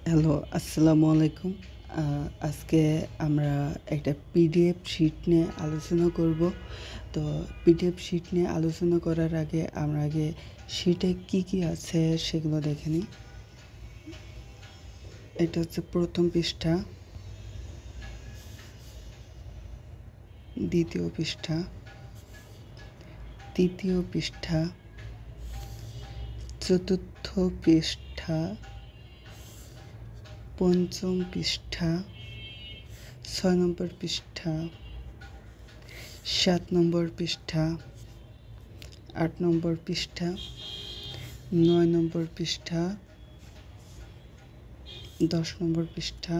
Hello, আসসালামু আলাইকুম। আজকে আমরা একটা পিডিএফ শিট নিয়ে আলোচনা করব। তো পিডিএফ শিট নিয়ে আলোচনা করার আগে আমরা আগে শিটে কি আছে সেগুলো দেখে নিই। এটা হচ্ছে প্রথম পৃষ্ঠা, দ্বিতীয় পৃষ্ঠা, তৃতীয় পৃষ্ঠা, চতুর্থ পৃষ্ঠা, পঞ্চম পৃষ্ঠা, 6 নম্বর পৃষ্ঠা, 7 নম্বর পৃষ্ঠা, 8 নম্বর পৃষ্ঠা, 9 নম্বর পৃষ্ঠা, 10 নম্বর পৃষ্ঠা,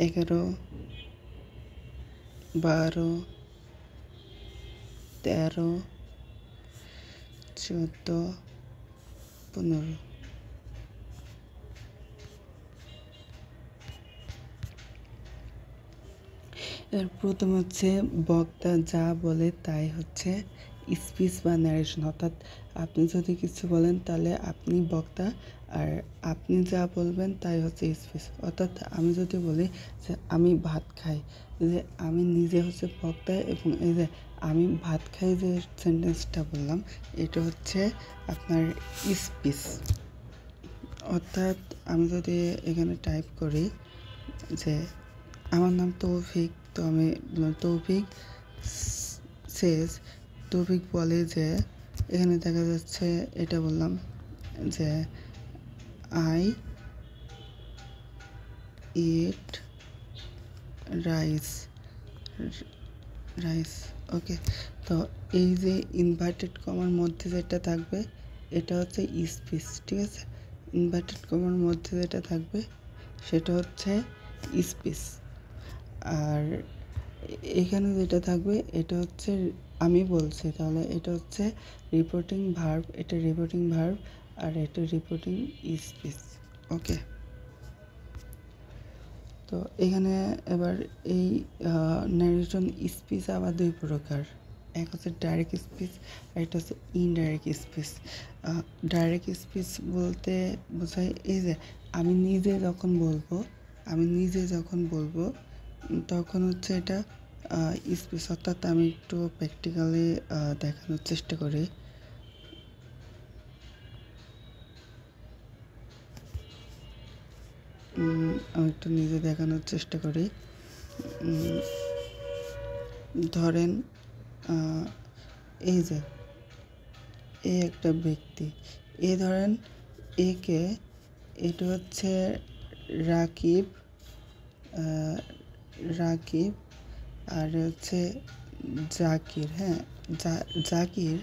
11, 12, 13, 14, 15। এর প্রথম হচ্ছে বক্তা যা বলে তাই হচ্ছে স্পিচ বা ন্যারেশন, অর্থাৎ আপনি যদি কিছু বলেন তাহলে আপনি বক্তা, আর আপনি যা বলবেন তাই হচ্ছে স্পিচ। অর্থাৎ আমি যদি বলি যে আমি ভাত খাই, যে আমি নিজে হচ্ছে বক্তা, এবং এই যে আমি ভাত খাই যে সেন্টেন্সটা বললাম এটা হচ্ছে আপনার স্পিচ। অর্থাৎ আমি যদি এখানে টাইপ করি যে আমার নাম তৌফিক, তো আমি তৌফিক সেজ, তৌফিক বলে যে, এখানে দেখা যাচ্ছে এটা বললাম যে আই ইট রাইস, রাইস। ওকে, তো এই যে ইনভার্টেড কমার মধ্যে যেটা থাকবে এটা হচ্ছে স্পিচ, ঠিক আছে। ইনভার্টেড কমার মধ্যে যেটা থাকবে সেটা হচ্ছে স্পিচ। আর এখানে যেটা থাকবে এটা হচ্ছে আমি বলছি, তাহলে এটা হচ্ছে রিপোর্টিং ভার্ব, এটা রিপোর্টিং ভার্ব, আর এটা রিপোর্টিং স্পিচ। ওকে, তো এখানে এবার এই ন্যারেশন স্পিচ আবার দুই প্রকার, এক হচ্ছে ডাইরেক্ট স্পিচ, আর একটা হচ্ছে ইনডাইরেক্ট স্পিচ। ডাইরেক্ট স্পিচ বলতে বোঝায় এই যে আমি নিজে যখন বলবো তখন হচ্ছে এটা স্পিচ। অর্থাৎ আমি একটু প্র্যাকটিক্যালি দেখানোর চেষ্টা করি। আমি একটু নিজে দেখানোর চেষ্টা করি। ধরেন এই যে এ একটা ব্যক্তি, এ ধরেন একে, এটা হচ্ছে রাকিব, রাকিব, আর হচ্ছে জাকির। হ্যাঁ, জাকির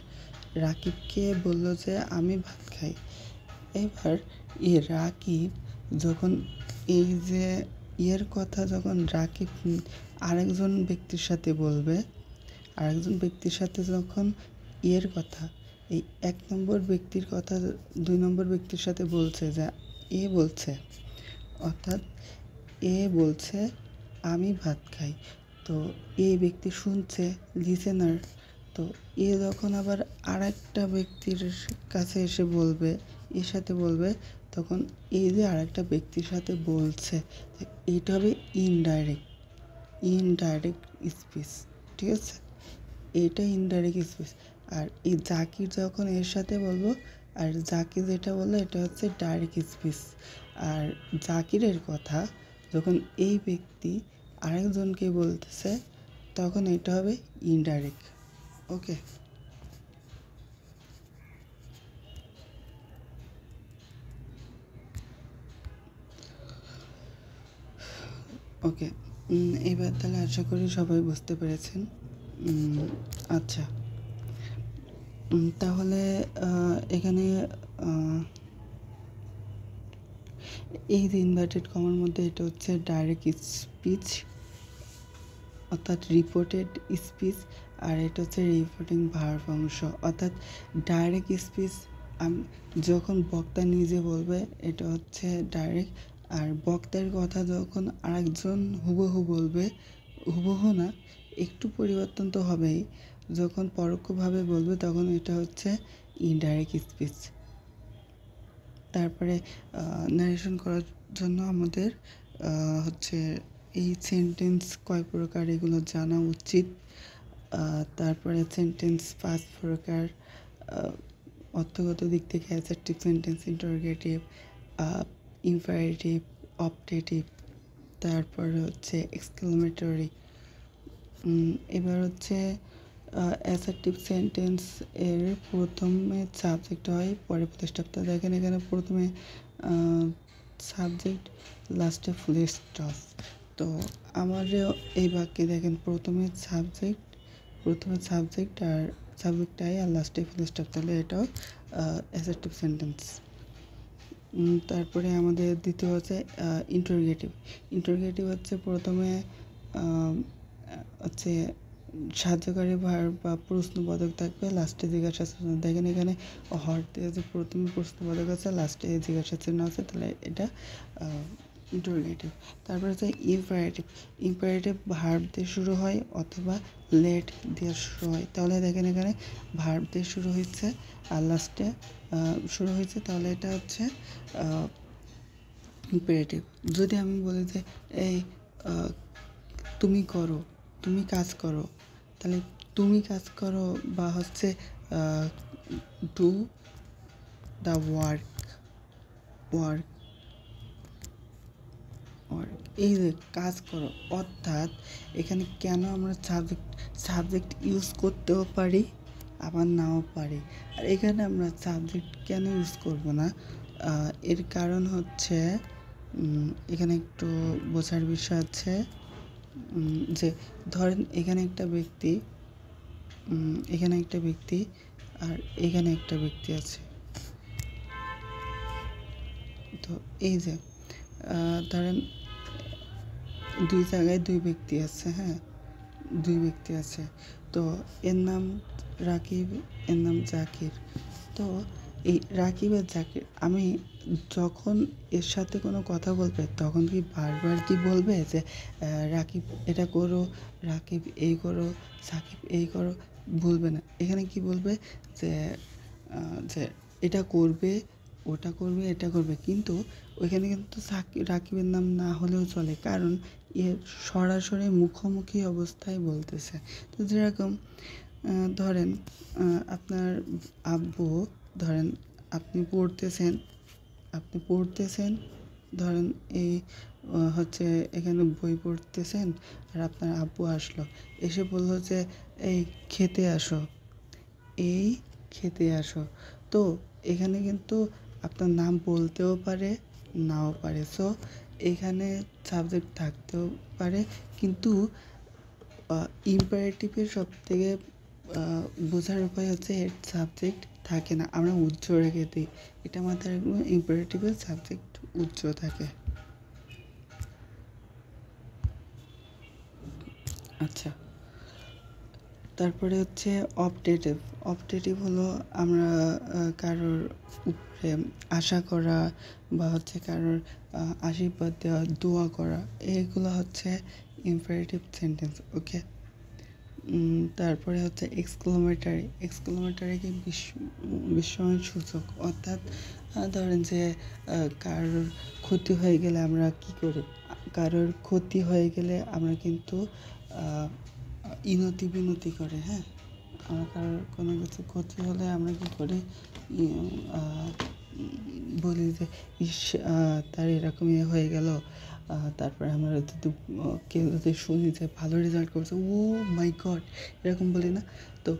রাকিবকে বললো যে আমি ভাত খাই। এবার রাকিব যখন এই যে ইয়ের কথা যখন রাকিব আরেকজন ব্যক্তির সাথে বলবে, আরেকজন ব্যক্তির সাথে যখন ইয়ের কথা এই 1 নম্বর ব্যক্তির কথা 2 নম্বর ব্যক্তির সাথে বলছে, যা এ বলছে, অর্থাৎ এ বলছে আমি ভাত খাই, তো এই ব্যক্তি শুনছে, লিসেনার। তো এ যখন আবার আরেকটা ব্যক্তির কাছে এসে বলবে, এর সাথে বলবে, তখন এই যে আরেকটা ব্যক্তির সাথে বলছে, এইটা হবে ইনডাইরেক্ট স্পিচ, ঠিক আছে। এটা ইনডাইরেক্ট স্পিচ। আর এই জাকির যখন এর সাথে বলবো, আর জাকির যেটা বললো এটা হচ্ছে ডাইরেক্ট স্পিচ। আর জাকিরের কথা যখন এই ব্যক্তি আরেকজনকে বলতেছে তখন এটা হবে ইনডাইরেক্ট। ওকে, ওকে, এবার তাহলে আশা করি সবাই বুঝতে পেরেছেন। আচ্ছা, তাহলে এখানে এই যে ইনভার্টেড কমার মধ্যে এটা হচ্ছে ডাইরেক্ট স্পিচ, অর্থাৎ রিপোর্টেড স্পিচ, আর এটা হচ্ছে রিপোর্টিং ভার্ব অংশ। অর্থাৎ ডাইরেক্ট স্পিচ যখন বক্তা নিজে বলবে এটা হচ্ছে ডাইরেক্ট, আর বক্তার কথা যখন আরেকজন হুবহু বলবে, হুবহু না, একটু পরিবর্তন তো হবেই, যখন পরোক্ষভাবে বলবে তখন এটা হচ্ছে ইনডাইরেক্ট স্পিচ। তারপরে ন্যারেশন করার জন্য আমাদের হচ্ছে এই সেন্টেন্স কয় প্রকার এগুলো জানা উচিত। তারপরে সেন্টেন্স 5 প্রকার, অর্থগত দিক থেকে assertive sentence, interrogative, imperative, optative, তারপর হচ্ছে এক্সক্লেমেটরি। এবার হচ্ছে অ্যাসার্টিভ সেন্টেন্স এর প্রথমে সাবজেক্ট হয়, পরে প্রতিষ্ঠাপ্ত। দেখেন এখানে প্রথমে সাবজেক্ট, লাস্টে ফুল স্টপ। তো আমারও এই বাক্যে দেখেন প্রথমে সাবজেক্ট আর সাবজেক্টটাই আর লাস্টে ফুল স্টপ, তাহলে এটাও অ্যাসার্টিভ সেন্টেন্স। তারপরে আমাদের দ্বিতীয় হচ্ছে ইন্টারোগেটিভ হচ্ছে প্রথমে হচ্ছে সাহায্যকারী ভার্ব বা প্রশ্নবোধক থাকবে, লাস্টে জিজ্ঞাসা চিহ্ন। দেখেন এখানে হট দিয়ে যে প্রথমে প্রশ্নবোধক আছে, লাস্টে জিজ্ঞাসা চিহ্ন আছে, তাহলে এটা ইন্টারোগেটিভ। তারপরে হচ্ছে ইম্পারেটিভ ভার্ব দিয়ে শুরু হয় অথবা লেট দিয়ে শুরু হয়। তাহলে দেখেন এখানে ভার্ব দিয়ে শুরু হয়েছে আর লাস্টে শুরু হয়েছে, তাহলে এটা হচ্ছে ইম্পারেটিভ। যদি আমি বলি যে এই তুমি করো, তুমি কাজ করো, তাহলে তুমি কাজ করো বা হচ্ছে ডু দ্য ওয়ার্ক, এই যে কাজ করো, অর্থাৎ এখানে কেন আমরা সাবজেক্ট ইউজ করতেও পারি আবার নাও পারি। আর এখানে আমরা সাবজেক্ট কেন ইউজ করব না, এর কারণ হচ্ছে এখানে একটু বোঝার বিষয় আছে। যে ধরেন এখানে একটা ব্যক্তি আর এখানে একটা ব্যক্তি আছে। তো এই যে ধরেন দুই জায়গায় দুই ব্যক্তি আছে, হ্যাঁ, দুই ব্যক্তি আছে। তো এর নাম রাকিব, এর নাম জাকির। তো এই রাকিব আর জাকির, আমি যখন এর সাথে কোনো কথা বলবে তখন কি বারবার কি বলবে যে রাকিব এটা করো, রাকিব এই করো, সাকিব এই করো? বলবে না। এখানে কি বলবে যে যে এটা করবে, ওটা করবে, এটা করবে। কিন্তু ওইখানে কিন্তু রাকিবের নাম না হলেও চলে, কারণ এর সরাসরি মুখোমুখি অবস্থায় বলতেছে। তো যেরকম ধরেন আপনার আব্বু, ধরেন আপনি পড়তেছেন, ধরেন এই হচ্ছে এখানে বই পড়তেছেন আর আপনার আব্বু আসলো, এসে বললো যে এই খেতে আসো। তো এখানে কিন্তু আপনার নাম বলতেও পারে, নাও পারে। সো এখানে সাবজেক্ট থাকতেও পারে, কিন্তু ইম্পারেটিভের সবথেকে বোঝার উপায় হচ্ছে এর সাবজেক্ট থাকে না, আমরা উজ্জ রেখে দিই। এটা মাথায় রাখবো, ইম্পারেটিভের সাবজেক্ট উজ্জ থাকে। আচ্ছা, তারপরে হচ্ছে অপটেটিভ হলো আমরা কারোর উপরে আশা করা বা হচ্ছে কারোর আশীর্বাদ দেওয়া, দোয়া করা, এইগুলো হচ্ছে ইম্পারেটিভ সেন্টেন্স। ওকে, তারপরে হচ্ছে এক্সক্লেমেটরি কি বিস্ময় সূচক, অর্থাৎ ধরেন যে কারোর ক্ষতি হয়ে গেলে আমরা কি করি, কারোর ক্ষতি হয়ে গেলে আমরা কিন্তু ইনতি বিনতি করে, হ্যাঁ, আমরা কারোর কোনো কিছু ক্ষতি হলে আমরা কী করি, বলি যে ইস তার এরকম হয়ে গেল। তারপরে আমরা যদি কেউ যদি শুনি যে ভালো রেজাল্ট করছে, ও মাই গড, এরকম বলি না? তো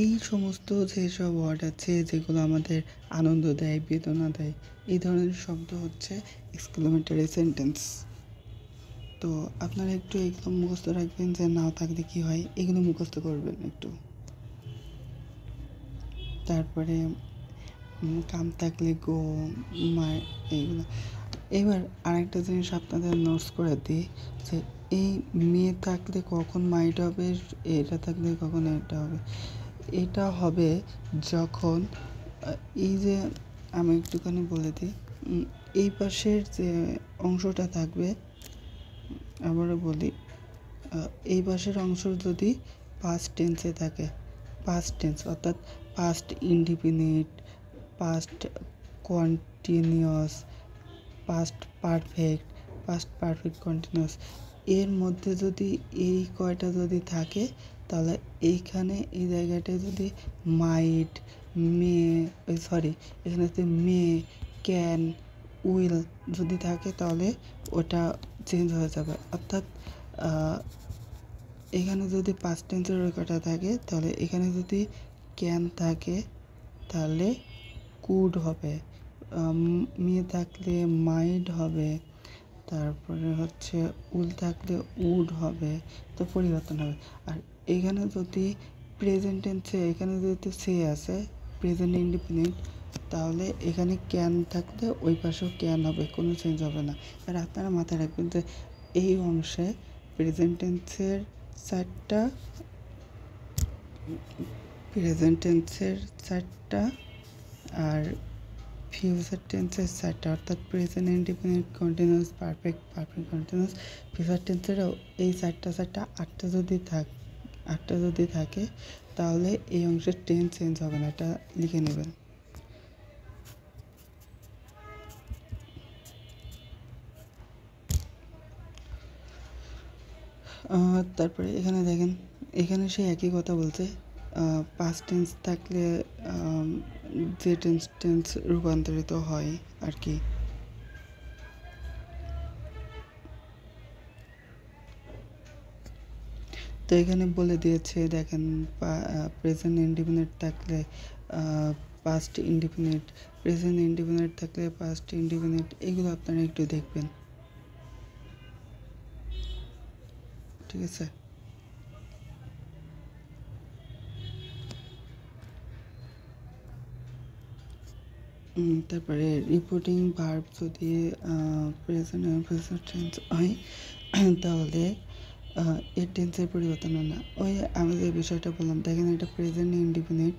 এই সমস্ত যেসব ওয়ার্ড আছে যেগুলো আমাদের আনন্দ দেয়, বেদনা দেয়, এই ধরনের শব্দ হচ্ছে এক্সক্লেমেটরি সেন্টেন্স। তো আপনারা একটু এগুলো মুখস্থ রাখবেন, যে নাও থাকলে কী হয়, এগুলো মুখস্থ করবেন একটু। তারপরে কাম থাকলে গো, মার, এইগুলো। এবার আরেকটা জিনিস আপনাদের নোটস করে দিই, যে এই মেয়ে থাকলে কখন মাইট হবে, এটা থাকলে কখন এটা হবে। এটা হবে যখন এই যে আমি একটুখানি বলে দিই, এই পাশের যে অংশটা থাকবে, আবারও বলি, এই পাশের অংশ যদি পাস্ট টেন্সে থাকে, পাস্ট টেন্স অর্থাৎ past indefinite, past continuous, past perfect continuous, এর মধ্যে যদি এই কয়টা যদি থাকে তাহলে এইখানে এই জায়গাটায় যদি মাইট, মে, এখানে যদি মে, ক্যান, উইল যদি থাকে তাহলে ওটা চেঞ্জ হয়ে যাবে। অর্থাৎ এখানে যদি পাস্ট টেন্সের ওই কটা থাকে তাহলে এখানে যদি ক্যান থাকে তাহলে কুড হবে, মে থাকলে মাইড হবে, তারপরে হচ্ছে উল থাকলে উড হবে, তো পরিবর্তন হবে। আর এখানে যদি প্রেজেন্ট টেন্সে এখানে যেহেতু সে আছে প্রেজেন্ট ইন্ডিপেন্ডেন্ট, তাহলে এখানে ক্যান থাকলে ওই পাশেও ক্যান হবে, কোনো চেঞ্জ হবে না। আর আপনারা মাথায় রাখবেন যে এই অংশে প্রেজেন্ট টেন্সের চারটা আর ফিউচার টেন্সের চারটা, অর্থাৎ present independent, continuous, perfect continuous, future টেন্সেরও এই চারটা আটটা যদি থাকে তাহলে এই অংশের টেন্স চেঞ্জ হবে না, এটা লিখে নেবেন। তারপরে এখানে দেখেন, এখানে সে একই কথা বলছে, পাস্ট টেন্স থাকলে যে টেন্স রূপান্তরিত হয় আর কি। তো এখানে বলে দিয়েছে দেখেন, প্রেজেন্ট ইন্ডিপেন্ডেন্ট থাকলে পাস্ট ইন্ডিপেন্ডেন্ট, প্রেজেন্ট ইন্ডিপেন্ডেন্ট থাকলে পাস্ট ইন্ডিপেন্ডেন্ট, এগুলো আপনারা একটু দেখবেন, ঠিক আছে। তারপরে রিপোর্টিং ভার্ব যদি প্রেজেন্ট টেন্স হয় তাহলে এর টেন্সের পরিবর্তন হয় না। ওই আমি যে বিষয়টা বললাম, দেখেন এটা প্রেজেন্ট ইন্ডিপেন্ডেন্ট,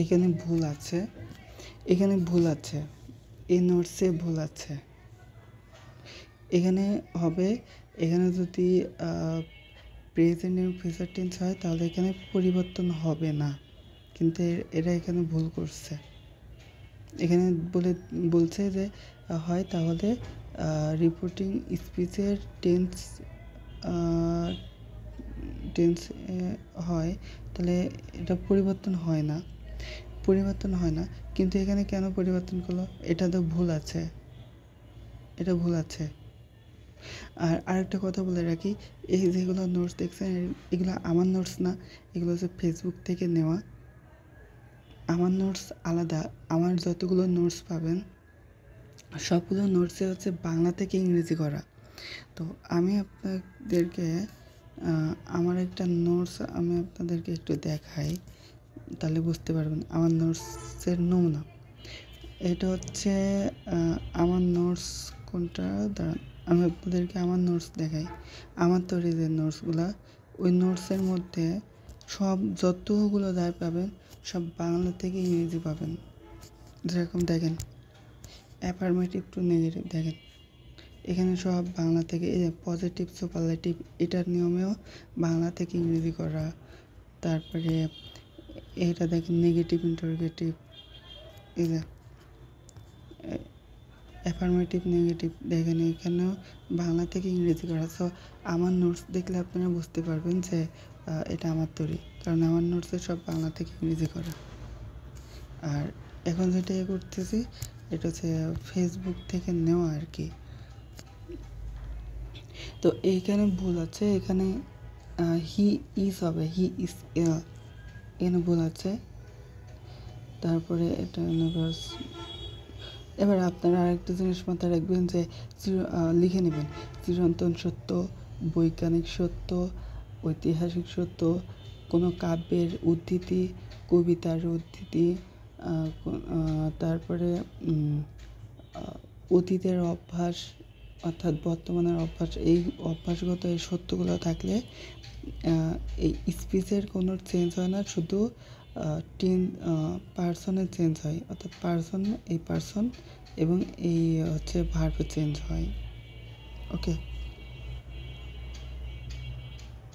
এখানে ভুল আছে, এই নোটসে ভুল আছে। এখানে হবে, এখানে যদি প্রেজেন্ট এবং ফিউচার টেন্স হয় তাহলে এখানে পরিবর্তন হবে না, কিন্তু এরা এখানে ভুল করছে। এখানে বলছে যে হয় তাহলে রিপোর্টিং স্পিচের টেন্স হয়, তাহলে এটা পরিবর্তন হয় না, কিন্তু এখানে কেন পরিবর্তন করলো, এটা তো ভুল আছে, আর আরেকটা কথা বলে রাখি, এই যেগুলো নোটস দেখছেন এগুলো আমার নোটস না, এগুলো হচ্ছে ফেসবুক থেকে নেওয়া। আমার নোটস আলাদা, আমার যতগুলো নোটস পাবেন সবগুলো নোটসে হচ্ছে বাংলা থেকে ইংরেজি করা। তো আমি আপনাদেরকে আমার একটা নোটস আমি আপনাদেরকে একটু দেখাই, তাহলে বুঝতে পারবেন আমার নোটসের নমুনা। এটা হচ্ছে আমার নোটস, কোনটা দাঁড়ান আমি আপনাদেরকে আমার নোটস দেখাই, আমার তৈরি যে নোটসগুলো, ওই নোটসের মধ্যে সব যতগুলো দায় পাবেন সব বাংলা থেকে ইংরেজি পাবেন। যেরকম দেখেন অ্যাফার্মেটিভ টু নেগেটিভ, দেখেন এখানে সব বাংলা থেকে, এই যে পজিটিভ সুপারলেটিভ এটার নিয়মেও বাংলা থেকে ইংরেজি করা। তারপরে এটা দেখেন নেগেটিভ ইন্টারোগেটিভ, এই যে অ্যাফার্মেটিভ নেগেটিভ, দেখেন এখানেও বাংলা থেকে ইংরেজি করা। সো আমার নোটস দেখলে আপনারা বুঝতে পারবেন যে এটা আমার তৈরি, কারণ আমার নোটসে সব বাংলা থেকে ইংরেজি করা। আর এখন যেটা করতেছি এটা হচ্ছে ফেসবুক থেকে নেওয়া আর কি। তো এইখানে ভুল আছে, এখানে হি ইজ হবে, হি ইজ এখানে ভুল আছে। তারপরে এটা এবার আপনারা আরেকটা জিনিস মাথায় রাখবেন যে লিখে নেবেন চিরন্তন সত্য, বৈজ্ঞানিক সত্য, ঐতিহাসিক সত্য, কোনো কাব্যের উদ্ধৃতি, কবিতার উদ্ধৃতি, তারপরে অতীতের অভ্যাস অর্থাৎ বর্তমানের অভ্যাস, এই অভ্যাসগত এই সত্যগুলো থাকলে এই স্পিচের কোনো চেঞ্জ হয় না, শুধু পার্সনের চেঞ্জ হয়, অর্থাৎ পার্সন এবং এই হচ্ছে ভার্বের চেঞ্জ হয়। ওকে,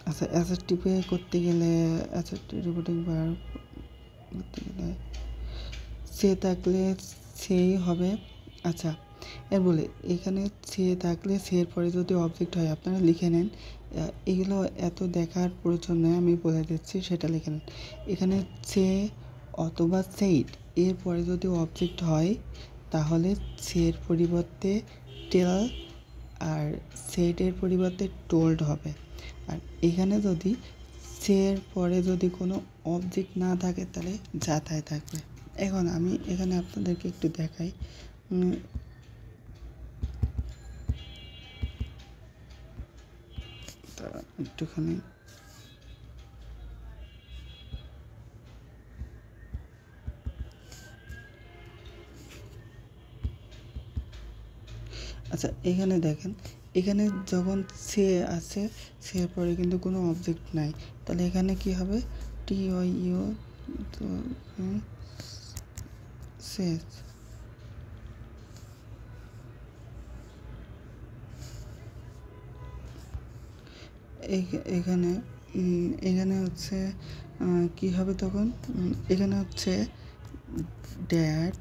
আচ্ছা অ্যাসেপ্টিভে করতে গেলে অ্যাসেপ্টিভ রিপোর্টিং ভার্ব করতে গেলে সে থাকলে সেই হবে। আচ্ছা এর বলে এখানে সে থাকলে সের পরে যদি অবজেক্ট হয়, আপনারা লিখে নেন, এগুলো এত দেখার প্রয়োজন নয়, আমি বলে দিচ্ছি সেটা লিখে নেন। এখানে সে অথবা সেইড এর পরে যদি অবজেক্ট হয় তাহলে সের পরিবর্তে টেল আর সেইডের পরিবর্তে টোল্ড হবে। আর এখানে যদি সের পরে যদি কোনো অবজেক্ট না থাকে তাহলে যাতায় থাকবে। এখন আমি এখানে আপনাদেরকে একটু দেখাই, একটুখানি আচ্ছা এখানে দেখেন, এখানে যখন সে আছে, সে পরে কিন্তু কোনো অবজেক্ট নাই, তাহলে এখানে কি হবে, TOU তো সে এখানে এখানে হচ্ছে কি হবে তখন, এখানে হচ্ছে ড্যাড,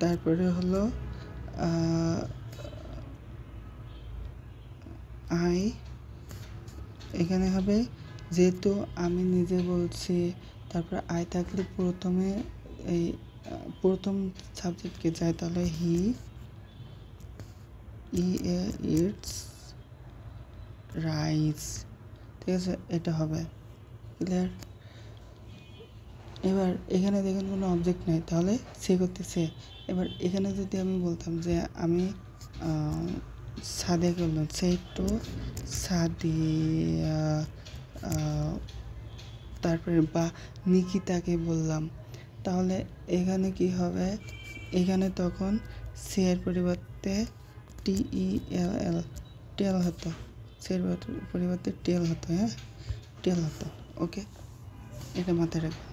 তারপরে হলো আই, এখানে হবে যেহেতু আমি নিজে বলছি, তারপরে আই থাকলে প্রথমে এই প্রথম সাবজেক্টকে যায়, তাহলে হি ইটস রাইস, ঠিক আছে, এটা হবে ক্লিয়ার। এবার এখানে দেখেন কোনো অবজেক্ট নেই, তাহলে সে করতেছে। এবার এখানে যদি আমি বলতাম যে আমি সাদিয়া করলাম, সেই তো সাদিয়া, তারপরে বা নিকিতাকে বললাম, তাহলে এখানে কি হবে, এখানে তখন সের পরিবর্তে TELL টেল হতো, সের পরিবর্তে টেল হতো, হ্যাঁ টেল হতো। ওকে, এটা মাথায় রাখবেন।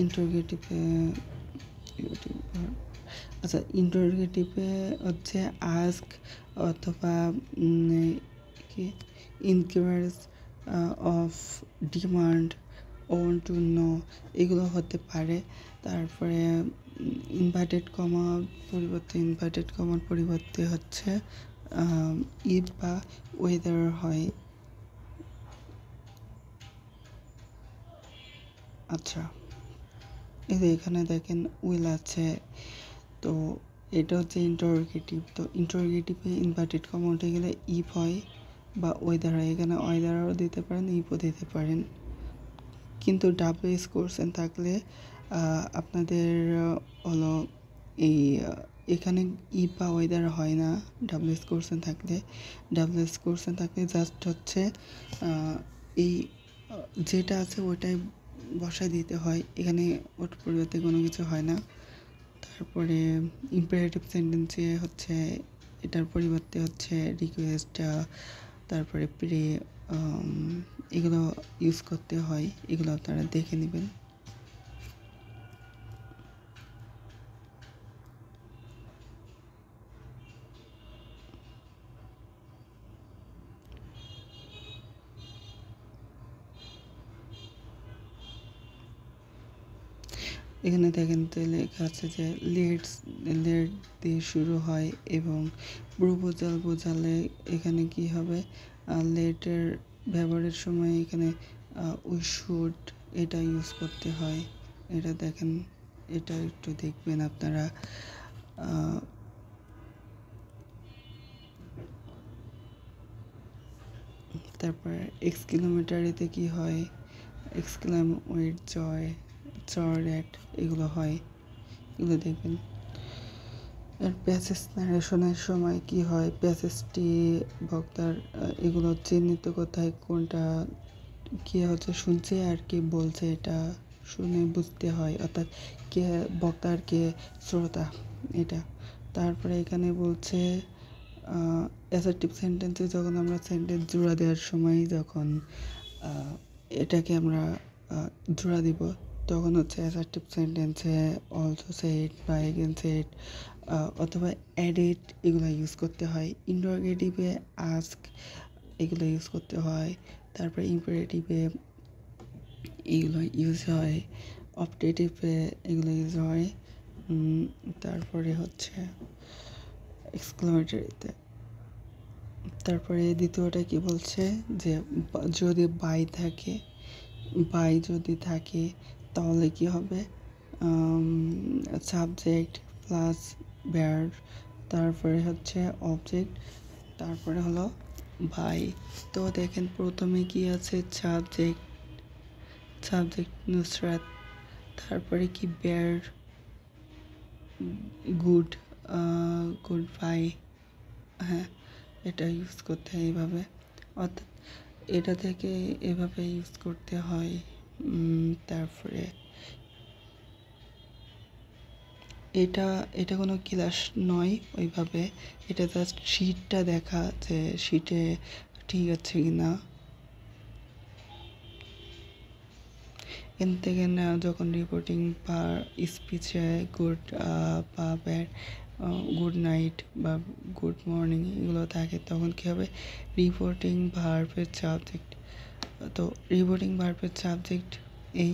ইন্টারোগেটিভে আচ্ছা ইন্টারোগেটিভে হচ্ছে আস্ক অথবা কি enquiries of demand, want to know, এগুলো হতে পারে। তারপরে ইনভার্টেড কমার পরিবর্তে হচ্ছে ইফ বা ওয়েদার হয়। আচ্ছা এই যে এখানে দেখেন উইল আছে, তো এটা হচ্ছে ইন্টারোগেটিভ। তো ইন্টারোগেটিভে ইনভার্টেড কমা উঠে গেলে ইফ হয় বা ওয়েদার হয়, এখানে ওয়েদারও দিতে পারেন, ইফও দিতে পারেন। কিন্তু ডাব্লিউএস কোশ্চেন থাকলে আপনাদের হলো এই এখানে ই বা ওয়েদার হয় না। ডাব্লিউএস কোশ্চেন থাকলে জাস্ট হচ্ছে এই যেটা আছে ওটাই বসায় দিতে হয়, এখানে ওর পরিবর্তে কোনো কিছু হয় না। তারপরে ইম্পারেটিভ সেন্টেন্সে হচ্ছে এটার পরিবর্তে হচ্ছে রিকোয়েস্ট, তারপরে প্রে, এগুলো ইউজ করতে হয়, এগুলো আপনারা দেখে নেবেন। এখানে দেখেন তো লেখা আছে যে লেট দিয়ে শুরু হয় এবং প্রপোজাল বোঝালে এখানে কি হবে, লেটের ব্যবহারের সময় এখানে উই শুড এটা ইউজ করতে হয়। এটা দেখেন, এটা একটু দেখবেন আপনারা। তারপরে এক্সক্লেমেটারিতে কি হয়, এক্সক্লেম উইথ জয়, চর অ্যাট, এগুলো হয়, এগুলো দেখবেন। এর প্যাসেজ ন্যারেশনের সময় কি হয়, প্যাসেজটি বক্তার এগুলো চিহ্নিত কোথায় কোনটা কে হচ্ছে শুনছে আর কে বলছে এটা শুনে বুঝতে হয়, অর্থাৎ কে বক্তা আর কে শ্রোতা এটা। তারপরে এখানে বলছে অ্যাসার্টিভ সেন্টেন্সে যখন আমরা সেন্টেন্স জোড়া দেওয়ার সময় যখন এটাকে আমরা জোড়া দিব তখন হচ্ছে অ্যাসার্টিভ সেন্টেন্সে অলসো সেড বা এগেন সেড অথবা অ্যাডিট এগুলো ইউজ করতে হয়। ইন্টারোগেটিভে আস্ক এগুলো ইউজ করতে হয়। তারপরে ইম্পারেটিভে এগুলো ইউজ হয়, অপটেটিভে এগুলো ইউজ হয়। তারপরে হচ্ছে এক্সক্লামেটরিতে। তারপরে দ্বিতীয়টা কি বলছে যে যদি বাই যদি থাকে তাহলে কি হবে, সাবজেক্ট প্লাস ভার্ব, তারপরে হচ্ছে অবজেক্ট, তারপরে হলো বাই। তো দেখেন প্রথমে কি আছে, সাবজেক্ট নুসরাত, তারপরে কি ভার্ব গুড, গুড বাই। হ্যাঁ, এটা ইউজ করতে হয় এইভাবে, অর্থাৎ এটা থেকে এভাবে ইউজ করতে হয়। তারপরে এটা এটা কোনো ক্লাস নয় ওইভাবে, এটা জাস্ট শিটটা দেখা যে শিটে ঠিক আছে কি না। এখান থেকে না যখন রিপোর্টিং বা স্পিচে গুড বা ব্যাড, গুড নাইট বা গুড মর্নিং এগুলো থাকে তখন কী হবে, রিপোর্টিং ভার্বের সাবজেক্ট। তো রিপোর্টিং ভার্বের সাবজেক্ট এই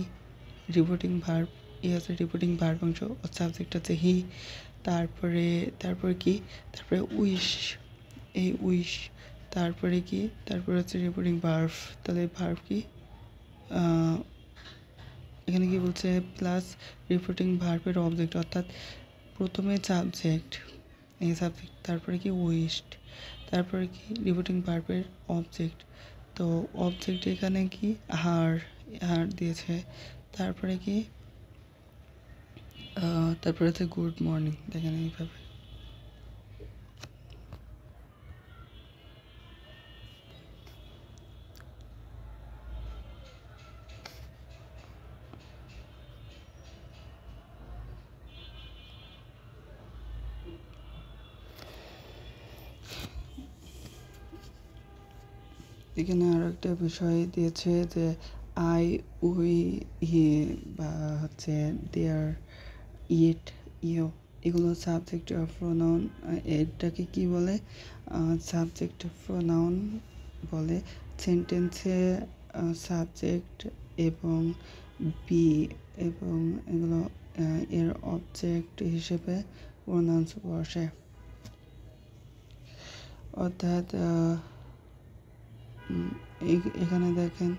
রিপোর্টিং ভার্ব এই হচ্ছে রিপোর্টিং ভার্ব অংশ, সাবজেক্ট হচ্ছে হি। তারপরে কি, তারপরে উইশ, এই উইশ। তারপরে কি, তারপরে হচ্ছে রিপোর্টিং ভার্ব, তাহলে ভার্ব কি এখানে কি বলছে প্লাস রিপোর্টিং ভার্বের অবজেক্ট, অর্থাৎ প্রথমে সাবজেক্ট, এই সাবজেক্ট, তারপরে কি উইশড, তারপরে কি রিপোর্টিং ভার্বের অবজেক্ট। তো অবজেক্ট এখানে কি হার দিয়েছে, তারপরে কি তারপরে হচ্ছে গুড মর্নিং, দেখেন এইভাবে। এখানে আরও একটা বিষয় দিয়েছে যে আই, উই, হি বা হচ্ছে দেয়ার, ইট, ইউ এগুলো সাবজেক্ট প্রোনাউন। এটাকে কি বলে, সাবজেক্ট প্রোনাউন বলে। সেন্টেন্সে সাবজেক্ট এবং বি এবং এগুলো এর অবজেক্ট হিসেবে প্রোনাউন্স বসে, অর্থাৎ এখানে দেখেন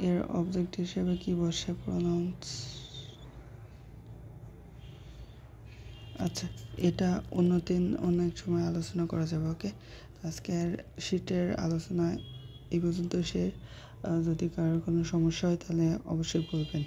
এর অবজেক্ট হিসেবে কি বসে, প্রোনাউন্স। আচ্ছা, এটা অন্য এক সময় আলোচনা করা যাবে। ওকে, আজকের শীটের আলোচনা এই পর্যন্ত শেষ। যদি কারোর কোনো সমস্যা হয় তাহলে অবশ্যই বলবেন।